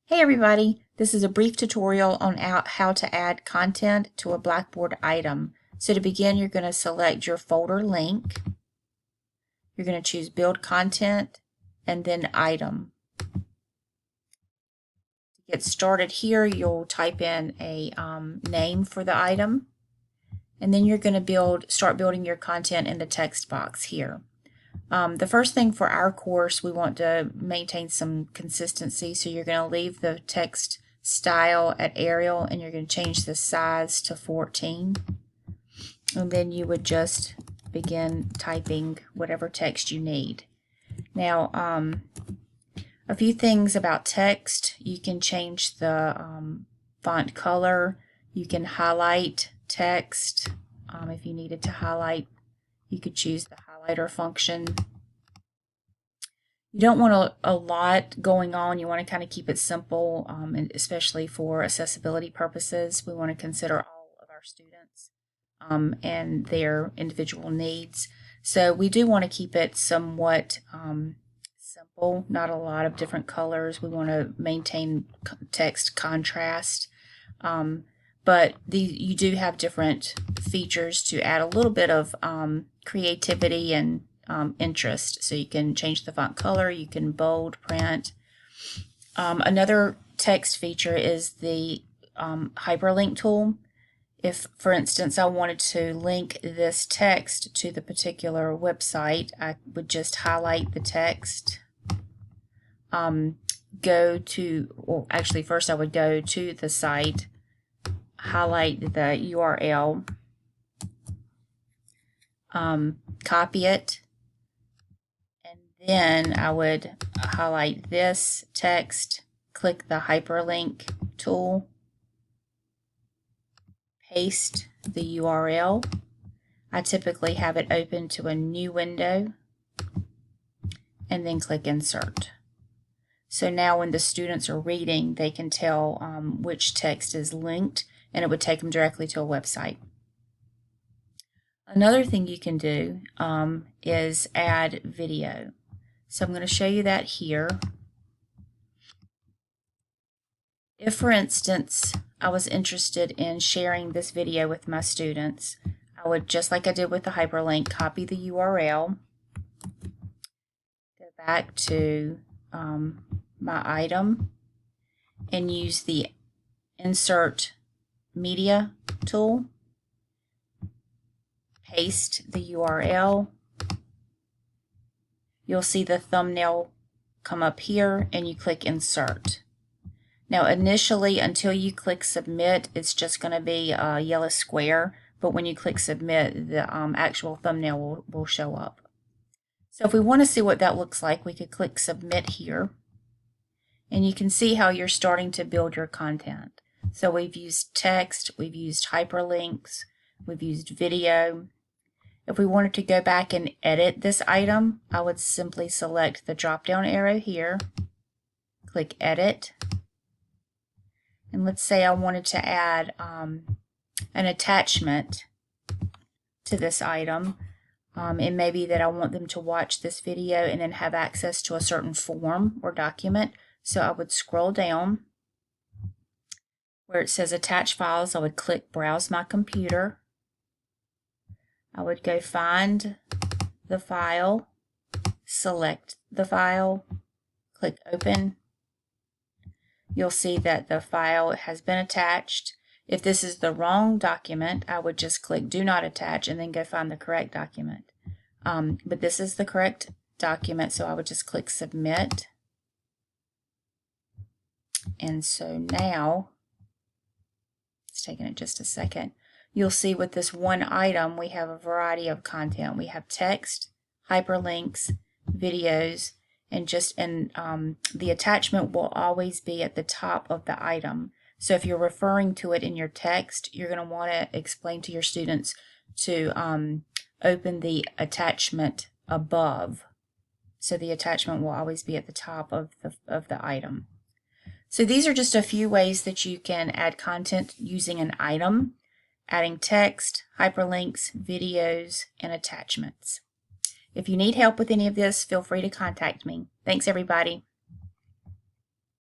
Hey everybody, this is a brief tutorial on how to add content to a Blackboard item. So to begin, you're going to select your folder link. You're going to choose Build Content and then Item. To get started here, you'll type in a name for the item, and then you're going to start building your content in the text box here. The first thing for our course, we want to maintain some consistency, so you're going to leave the text style at Arial and you're going to change the size to 14, and then you would just begin typing whatever text you need. Now a few things about text: you can change the font color, you can highlight text. If you needed to highlight, you could choose the highlighter function. You don't want a lot going on. You want to kind of keep it simple, and especially for accessibility purposes. We want to consider all of our students and their individual needs. So we do want to keep it somewhat simple, not a lot of different colors. We want to maintain text contrast. But you do have different features to add a little bit of creativity and interest. So you can change the font color, you can bold, print. Another text feature is the hyperlink tool. If, for instance, I wanted to link this text to the particular website, I would just highlight the text, first I would go to the site, highlight the URL, copy it, and then I would highlight this text, click the hyperlink tool, paste the URL. I typically have it open to a new window, and then click Insert. So now when the students are reading, they can tell which text is linked, and it would take them directly to a website. Another thing you can do is add video. So I'm going to show you that here. If, for instance, I was interested in sharing this video with my students, I would, just like I did with the hyperlink, copy the URL, go back to my item, and use the Insert Media tool, paste the URL. You'll see the thumbnail come up here, and you click Insert. Now initially, until you click Submit, it's just going to be a yellow square, but when you click Submit, the actual thumbnail will show up. So if we want to see what that looks like, we could click Submit here, and you can see how you're starting to build your content. So we've used text, we've used hyperlinks, we've used video. If we wanted to go back and edit this item, I would simply select the drop-down arrow here, click Edit, and let's say I wanted to add an attachment to this item. It may be that I want them to watch this video and then have access to a certain form or document. So I would scroll down where it says Attach Files. I would click Browse My Computer. I would go find the file, select the file, click Open. You'll see that the file has been attached. If this is the wrong document, I would just click Do Not Attach and then go find the correct document. But this is the correct document, so I would just click Submit. And so now, it's taking it just a second, you'll see with this one item we have a variety of content. We have text, hyperlinks, videos, and the attachment will always be at the top of the item. So if you're referring to it in your text, you're going to want to explain to your students to open the attachment above. So the attachment will always be at the top of the item. So these are just a few ways that you can add content using an item, adding text, hyperlinks, videos, and attachments. If you need help with any of this, feel free to contact me. Thanks, everybody.